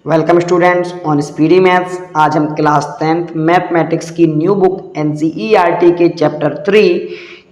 Welcome students on speedy maths. आज हम class 10th mathematics की न्यू बुक एनसीईआरटी के चैप्टर 3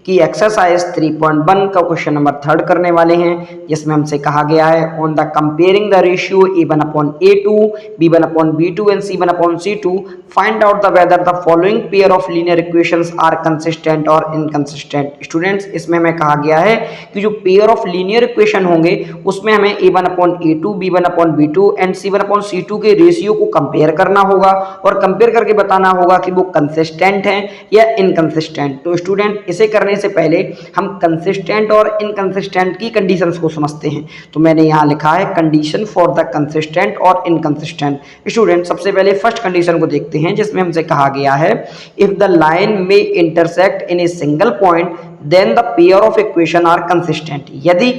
की एक्सरसाइज 3.1 का क्वेश्चन नंबर 3 करने वाले हैं, जिसमें हमसे कहा गया है on the comparing the ratio a1 upon a2 b1 upon b2 and c1 upon c2 find out the whether the following pair of linear equations are consistent और इनकंसिस्टेंट। स्टूडेंट्स, इसमें हमें कहा गया है कि जो पेयर ऑफ लीनियर इक्वेशन होंगे उसमें हमें a1 upon a2 b1 upon b2 and c1 upon c2 के रेशियो को कंपेयर करना होगा और कंपेयर करके बताना होगा कि वो कंसिस्टेंट हैं या इनकंसिस्टेंट। तो स्टूडेंट, इसे करने से पहले हम कंसिस्टेंट और इनकंसिस्टेंट की कंडीशंस को समझते हैं। तो मैंने यहाँ लिखा है कंडीशन फॉर द कंसिस्टेंट और इनकंसिस्टेंट। स्टूडेंट, सबसे पहले फर्स्ट कंडीशन को देखते हैं, जिसमें हमसे कहा गया है if the line may intersect in a single point then the pair of equation are consistent. यदि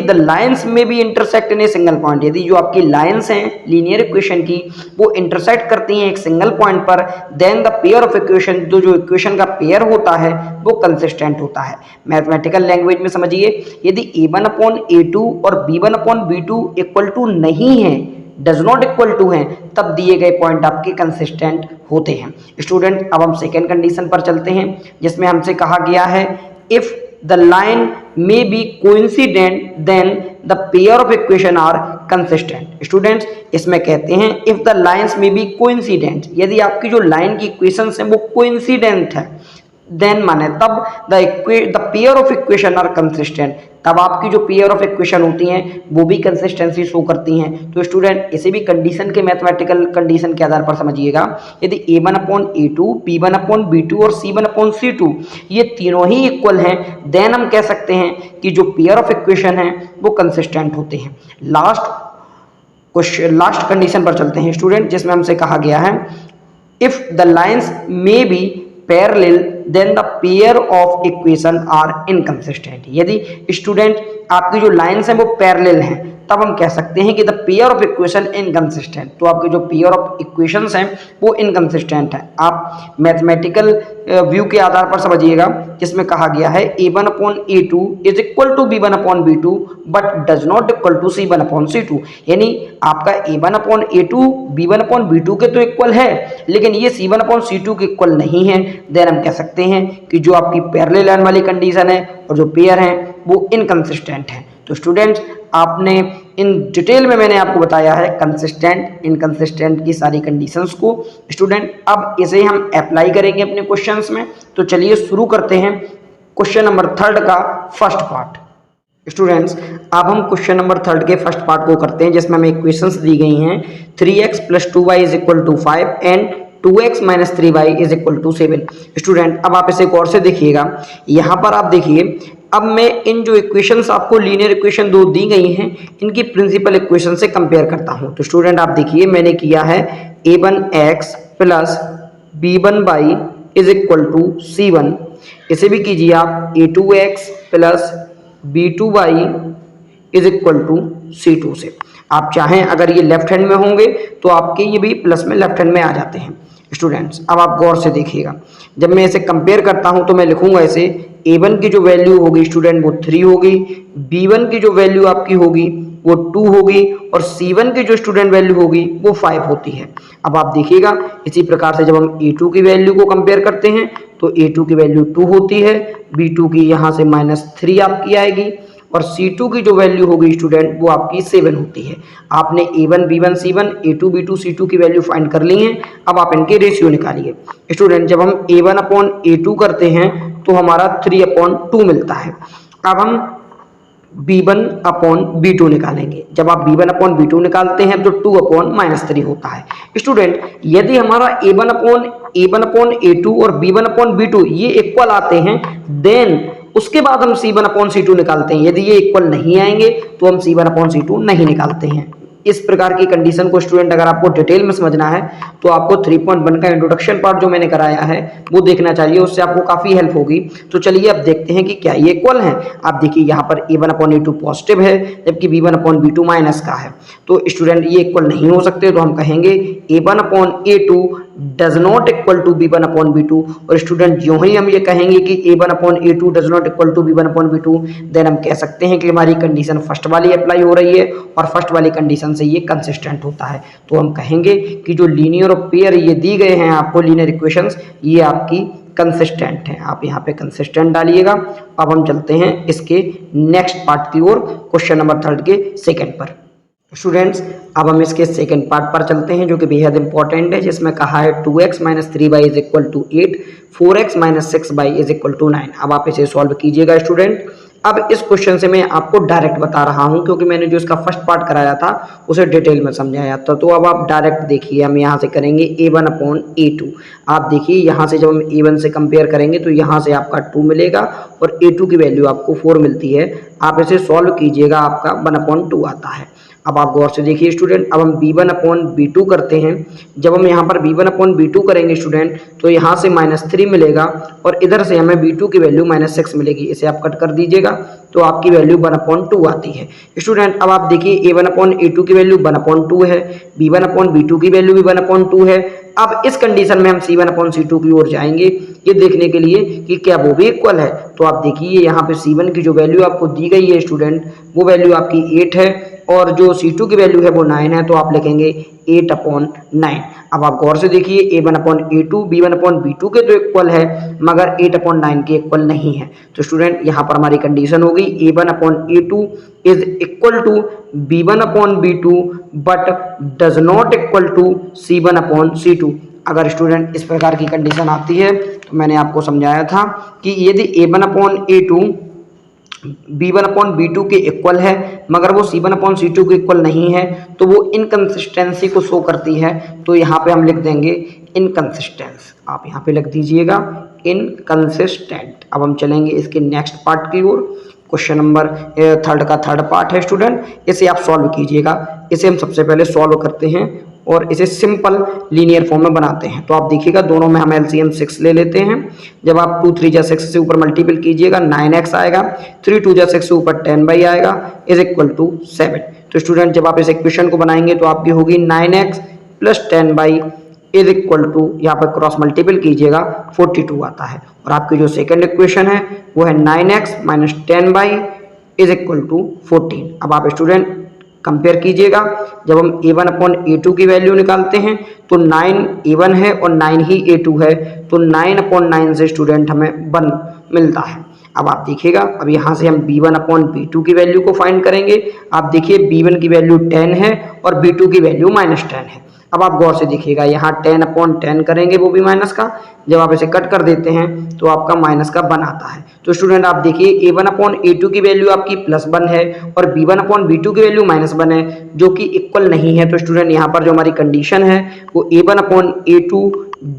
द लाइंस में भी intersect in a single point, यदि जो आपकी लाइंस हैं लीनियर इक्वेशन की वो इंटरसेक्ट करती हैं एक सिंगल पॉइंट पर, then the pair of equation, जो इक्वेशन का पेयर होता है वो कंसिस्टेंट होता है। मैथमेटिकल लैंग्वेज में समझिए, यदि a1 अपॉन a2 और b1 upon b2 equal to नहीं है, डज नॉट इक्वल टू हैं, तब दिए गए पॉइंट आपके कंसिस्टेंट होते हैं। स्टूडेंट, अब हम सेकेंड कंडीशन पर चलते हैं, जिसमें हमसे कहा गया है if the line may be coincident then the pair of equation are consistent। Students, इसमें कहते हैं if the lines may be coincident, यदि आपकी जो लाइन की इक्वेशंस हैं वो कोइंसिडेंट है, देन माने तब the pair of equation are consistent, तब आपकी जो पेयर ऑफ इक्वेशन होती हैं वो भी कंसिस्टेंसी शो करती हैं। तो स्टूडेंट, इसे भी कंडीशन के मैथमेटिकल कंडीशन के आधार पर समझिएगा। यदि a1 upon a2 b1 upon b2 और c1 अपॉन c2 ये तीनों ही इक्वल हैं, देन हम कह सकते हैं कि जो पेयर ऑफ इक्वेशन है वो कंसिस्टेंट होते हैं। लास्ट कंडीशन पर चलते हैं स्टूडेंट, जिसमें हमसे कहा गया है if the lines may be parallel then the pair of equation are inconsistent. यदि स्टूडेंट आपकी जो लाइंस हैं वो पैरेलल हैं, तब हम कह सकते हैं कि the pair of equation inconsistent. तो आपके जो पेयर ऑफ इक्वेशंस हैं वो इनकंसिस्टेंट हैं। आप मैथमेटिकल व्यू के आधार पर समझिएगा, जिसमें कहा गया है a1 upon a2 is equal to b1 upon b2 but does not equal to c1 upon c2। यानी आपका a1 upon a2 b1 upon b2 के तो इक्वल है, लेकिन ये c1 अपॉन c2 के इक्वल नहीं है। देन हम कह सकते हैं कि जो आपकी पैरेलल लाइन वाली कंडीशन है और जो पेयर हैं वो इनकंसिस्टेंट है। तो स्टूडेंट्स, आपने इन डिटेल में मैंने आपको बताया है कंसिस्टेंट इनकंसिस्टेंट की सारी कंडीशंस को। स्टूडेंट, अब इसे हम अप्लाई करेंगे अपने क्वेश्चंस में। तो चलिए शुरू करते हैं क्वेश्चन नंबर 3 का फर्स्ट पार्ट। स्टूडेंट्स, अब हम क्वेश्चन नंबर 3 के फर्स्ट पार्ट को करते हैं, जिसमें हमें इक्वेशंस दी गई हैं 3x + 2y = 5 and 2x - 3y = 7। Student, अब आप इसे गौर से देखिएगा। यहाँ पर आप देखिए, अब मैं इन जो इक्वेशंस आपको लीनियर इक्वेशन दो दी गई हैं इनकी प्रिंसिपल इक्वेशन से कंपेयर करता हूँ। तो स्टूडेंट, आप देखिए, मैंने किया है a1x + b1y = c1। इसे भी कीजिए आप a2x + b2y = c2 से। आप चाहें अगर ये लेफ्ट हैंड में होंगे तो आपके ये भी प्लस में लेफ्ट हैंड में आ जाते हैं। स्टूडेंट्स, अब आप गौर से देखिएगा, जब मैं इसे कंपेयर करता हूं तो मैं लिखूंगा इसे a1 की जो वैल्यू होगी स्टूडेंट वो 3 होगी, b1 की जो वैल्यू आपकी होगी वो 2 होगी और c1 की जो स्टूडेंट वैल्यू होगी वो 5 होती है। अब आप देखिएगा, इसी प्रकार से जब हम a2 की वैल्यू को कंपेयर करते हैं तो a2 की वैल्यू 2 होती है, b2 की यहाँ से -3 आपकी आएगी और c2 की जो वैल्यू होगी स्टूडेंट वो आपकी 7 होती है। आपने a1 b1 c1 a2 b2 c2 की वैल्यू फाइंड कर ली है। अब आप इनके रेशियो निकालिए। स्टूडेंट, जब हम a1 अपॉन a2 करते हैं तो हमारा 3/2 मिलता है। अब हम b1 अपॉन b2 निकालेंगे। जब आप b1 अपॉन b2 निकालते हैं तो 2/-3 होता है। स्टूडेंट, यदि हमारा a1 अपॉन a2 और b1 अपॉन b2 ये इक्वल आते हैं, देन उसके बाद हम c1 अपॉन c2 निकालते हैं। यदि ये इक्वल नहीं आएंगे तो हम c1 अपॉन c2 नहीं निकालते हैं। इस प्रकार की कंडीशन को स्टूडेंट अगर आपको डिटेल में समझना है तो आपको 3.1 का इंट्रोडक्शन पार्ट जो मैंने कराया है वो देखना चाहिए, उससे आपको काफी हेल्प होगी। तो चलिए अब देखते हैं कि क्या ये इक्वल है। आप देखिए, यहाँ पर a1 अपॉन a2 पॉजिटिव है जबकि b1 अपॉन b2 माइनस का है। तो स्टूडेंट, ये इक्वल नहीं हो सकते, तो हम कहेंगे a1 upon a2 does not equal to b1 upon b2। और स्टूडेंट, जो ही हम ये कहेंगे कि a1 upon a2 does not equal to b1 upon b2, then हम कह सकते हैं कि हमारी कंडीशन फर्स्ट वाली अप्लाई हो रही है और फर्स्ट वाली कंडीशन से ये कंसिस्टेंट होता है। तो हम कहेंगे कि जो लीनियर और पेयर ये दी गए हैं आपको लीनियर इक्वेशंस, ये आपकी कंसिस्टेंट है। आप यहाँ पे कंसिस्टेंट डालिएगा। अब हम चलते हैं इसके नेक्स्ट पार्ट की ओर, क्वेश्चन नंबर 3 के सेकंड पर। स्टूडेंट्स, अब हम इसके सेकंड पार्ट पर चलते हैं जो कि बेहद इंपॉर्टेंट है, जिसमें कहा है 2x - 3y is equal to 8, 4x - 6y is equal to 9। अब आप इसे सॉल्व कीजिएगा स्टूडेंट। अब इस क्वेश्चन से मैं आपको डायरेक्ट बता रहा हूं क्योंकि मैंने जो इसका फर्स्ट पार्ट कराया था उसे डिटेल में समझाया था। तो अब आप डायरेक्ट देखिए, हम यहाँ से करेंगे a1/a2। आप देखिए यहाँ से जब हम a1 से कंपेयर करेंगे तो यहाँ से आपका 2 मिलेगा और a2 की वैल्यू आपको 4 मिलती है। आप इसे सॉल्व कीजिएगा, आपका 1/2 आता है। अब आप गौर से देखिए स्टूडेंट, अब हम b1/b2 करते हैं। जब हम यहाँ पर b1/b2 करेंगे स्टूडेंट तो यहाँ से -3 मिलेगा और इधर से हमें b2 की वैल्यू -6 मिलेगी। इसे आप कट कर दीजिएगा तो आपकी वैल्यू 1/2 आती है। स्टूडेंट, अब आप देखिए a1/a2 की वैल्यू 1/2 है, b1/b2 की वैल्यू भी 1/2 है। अब इस कंडीशन में हम c1/c2 की ओर जाएंगे ये देखने के लिए कि क्या वो भी इक्वल है। तो आप देखिए यहाँ पे c1 की जो वैल्यू आपको दी गई है स्टूडेंट, वो वैल्यू आपकी 8 है और जो c2 की वैल्यू है वो 9 है। तो आप लिखेंगे 8/9। अब आप गौर से देखिए a1/a2 b1/b2 के तो इक्वल है मगर 8/9 के इक्वल नहीं है। तो स्टूडेंट यहाँ पर हमारी कंडीशन हो गई a1/a2 is equal to b1/b2 but does not equal to c1/c2। अगर स्टूडेंट इस प्रकार की कंडीशन आती है तो मैंने आपको समझाया था कि यदि a1/a2 b1/b2 के इक्वल है मगर वो c1/c2 के इक्वल नहीं है तो वो इनकंसिस्टेंसी को शो करती है। तो यहाँ पे हम लिख देंगे इनकंसिस्टेंस। आप यहाँ पे लिख दीजिएगा इनकंसिस्टेंट। अब हम चलेंगे इसके नेक्स्ट पार्ट की ओर। क्वेश्चन नंबर 3 का थर्ड पार्ट है स्टूडेंट, इसे आप सॉल्व कीजिएगा। इसे हम सबसे पहले सॉल्व करते हैं और इसे सिंपल लीनियर फॉर्म में बनाते हैं। तो आप देखिएगा दोनों में हम एलसीएम 6 ले लेते हैं। जब आप 2 3 6 से ऊपर मल्टीपल कीजिएगा 9x आएगा, 3 2 6 से ऊपर 10y आएगा इज इक्वल टू 7। तो स्टूडेंट जब आप इस इक्वेशन को बनाएंगे तो आपकी होगी 9x plus 10y is equal to, यहाँ पर क्रॉस मल्टीपल कीजिएगा 42 आता है। और आपकी जो सेकंड इक्वेशन है वो है 9x minus 10y is equal to 14। अब आप स्टूडेंट कंपेयर कीजिएगा, जब हम a1/a2 की वैल्यू निकालते हैं तो 9 a1 है और 9 ही a2 है, तो 9/9 से स्टूडेंट हमें 1 मिलता है। अब आप देखिएगा, अब यहाँ से हम b1/b2 की वैल्यू को फाइंड करेंगे। आप देखिए b1 की वैल्यू 10 है और b2 की वैल्यू -10 है। अब आप गौर से देखिएगा यहाँ 10/10 करेंगे वो भी माइनस का, जब आप इसे कट कर देते हैं तो आपका माइनस का 1 आता है। तो स्टूडेंट आप देखिए a1/a2 की वैल्यू आपकी +1 है और b1/b2 की वैल्यू -1 है जो कि इक्वल नहीं है। तो स्टूडेंट यहाँ पर जो हमारी कंडीशन है वो a1/a2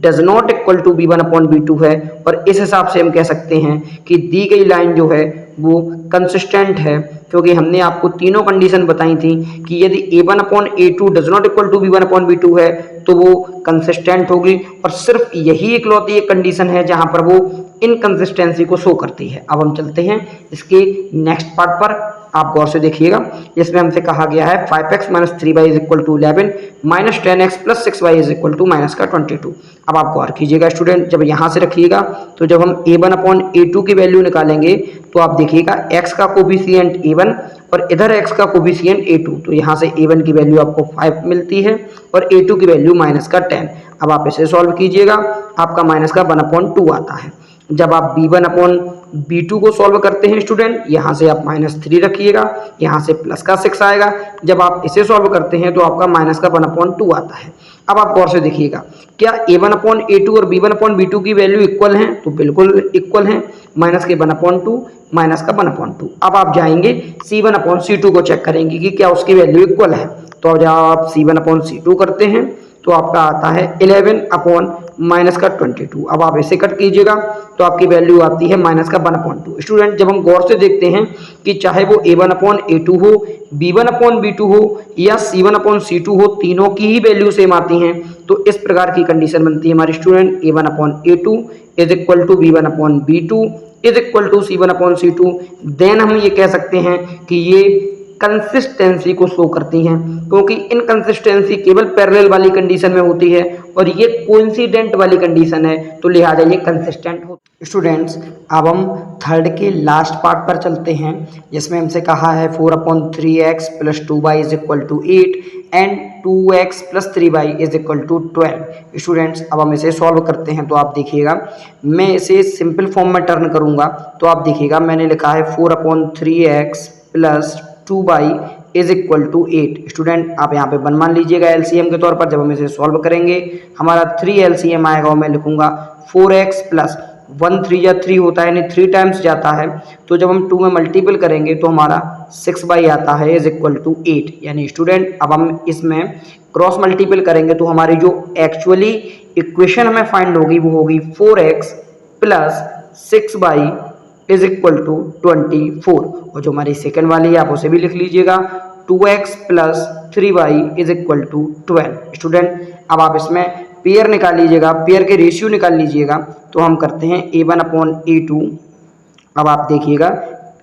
does not equal to b1/b2 है और इस हिसाब से हम कह सकते हैं कि दी गई लाइन जो है वो कंसिस्टेंट है, क्योंकि हमने आपको तीनों कंडीशन बताई थी कि यदि a1/a2 does not equal to b1/b2 है तो वो कंसिस्टेंट होगी और सिर्फ यही इकलौती एक कंडीशन है जहां पर वो इनकंसिस्टेंसी को शो करती है। अब हम चलते हैं इसके नेक्स्ट पार्ट पर। आप गौर से देखिएगा, इसमें हमसे कहा गया है 5x minus 3y is equal to 11 minus 10x plus 6y is equal to -22। अब आप गौर कीजिएगा स्टूडेंट, जब यहाँ से रखिएगा तो जब हम a1/a2 की वैल्यू निकालेंगे तो आप देखिएगा x का कोफिशिएंट a1 और इधर x का कोफिशिएंट a2, तो यहाँ से a1 की वैल्यू आपको 5 मिलती है और a2 की वैल्यू -10। अब आप इसे सॉल्व कीजिएगा, आपका -1/2 आता है। जब आप b1/b2 को सॉल्व करते हैं स्टूडेंट, यहाँ से आप -3 रखिएगा, यहाँ से प्लस का 6 आएगा। जब आप इसे सॉल्व करते हैं तो आपका -1/2 आता है। अब आप गौर से देखिएगा, क्या a1/a2 और b1/b2 की वैल्यू इक्वल हैं? तो बिल्कुल इक्वल हैं, -1/2 -1/2। अब आप जाएंगे c1/c2 को चेक करेंगे कि क्या उसकी वैल्यू इक्वल है। तो जब आप c1/c2 करते हैं तो आपका आता है 11/-22। अब आप इसे कट कीजिएगा तो आपकी वैल्यू आती है -1/2। स्टूडेंट जब हम गौर से देखते हैं कि चाहे वो a1/a2 हो, b1/b2 हो या c1/c2 हो, तीनों की ही वैल्यू सेम आती हैं। तो इस प्रकार की कंडीशन बनती है हमारी student a1/a2 is equal to b1/b2 is equal to c1/c2। Then हम ये कह सकते हैं कि ये कंसिस्टेंसी को शो करती हैं, क्योंकि इनकंसिस्टेंसी केवल पैरेलल वाली कंडीशन में होती है और ये कोइंसिडेंट वाली कंडीशन है, तो लिहाजा ये कंसिस्टेंट होती है। स्टूडेंट्स अब हम थर्ड के लास्ट पार्ट पर चलते हैं, जिसमें हमसे कहा है 4/3x + 2y = 8 and 2x + 3y = 12। Students अब हम इसे सॉल्व करते हैं। तो आप देखिएगा, मैं इसे सिंपल फॉर्म में टर्न करूंगा। तो आप देखिएगा, मैंने लिखा है 4/3x + 2y = 8। स्टूडेंट आप यहाँ पे 1 मान लीजिएगा एलसीएम के तौर पर। जब हम इसे सॉल्व करेंगे हमारा 3 एलसीएम आएगा और मैं लिखूंगा 4x + 1 3 या 3 होता है, यानी 3 टाइम्स जाता है। तो जब हम 2 में मल्टीपल करेंगे तो हमारा 6y आता है = 8। यानी स्टूडेंट अब हम इसमें क्रॉस मल्टीपल करेंगे तो हमारी जो एक्चुअली इक्वेशन हमें फाइंड होगी वो होगी 4x + 6y = 24। और जो हमारी सेकंड वाली है आप उसे भी लिख लीजिएगा, 2x + 3y = 12। स्टूडेंट अब आप इसमें पेयर निकाल लीजिएगा, पेयर के रेशियो निकाल लीजिएगा। तो हम करते हैं a1/a2। अब आप देखिएगा,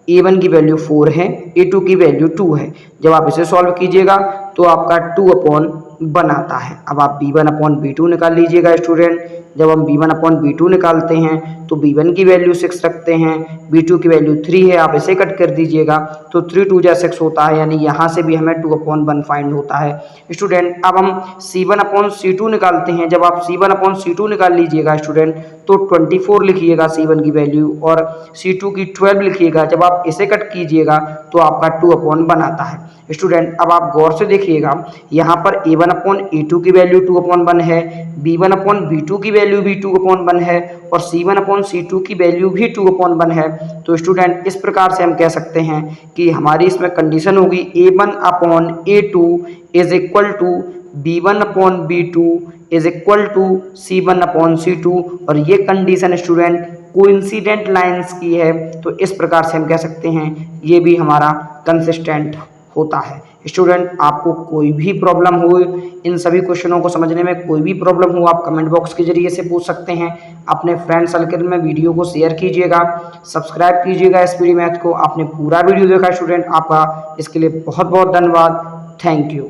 a1 की वैल्यू 4 है, a2 की वैल्यू 2 है। जब आप इसे सॉल्व कीजिएगा तो आपका 2/1 आता है। अब आप b1/b2 निकाल लीजिएगा। स्टूडेंट जब हम b1/b2 निकालते हैं तो b1 की वैल्यू 6 रखते हैं, b2 की वैल्यू 3 है। आप इसे कट कर दीजिएगा तो 3 2 6 होता है, यानी यहाँ से भी हमें 2/1 फाइंड होता है। स्टूडेंट अब हम c1/c2 निकालते हैं। जब आप c1/c2 निकाल लीजिएगा स्टूडेंट तो 24 लिखिएगा c1 की वैल्यू, और c2 की 12 लिखिएगा। जब आप इसे कट कीजिएगा तो आपका 2/1 आता है। स्टूडेंट अब आप गौर से देखिएगा, यहाँ पर a1/a2 की वैल्यू 2/1 है, b1/b2 की वैल्यू भी 2/1 है, और c1/c2 की वैल्यू भी 2/1 है। तो स्टूडेंट इस प्रकार से हम कह सकते हैं कि हमारी इसमें कंडीशन होगी a1/a2 = b1/b2 = c1/c2। और ये कंडीशन स्टूडेंट कोइंसिडेंट लाइंस की है। तो इस प्रकार से हम कह सकते हैं ये भी हमारा कंसिस्टेंट होता है। स्टूडेंट आपको कोई भी प्रॉब्लम हो, इन सभी क्वेश्चनों को समझने में कोई भी प्रॉब्लम हो, आप कमेंट बॉक्स के जरिए से पूछ सकते हैं। अपने फ्रेंड सर्कल में वीडियो को शेयर कीजिएगा, सब्सक्राइब कीजिएगा स्पीडी मैथ को। आपने पूरा वीडियो देखा स्टूडेंट, आपका इसके लिए बहुत बहुत धन्यवाद। Thank you.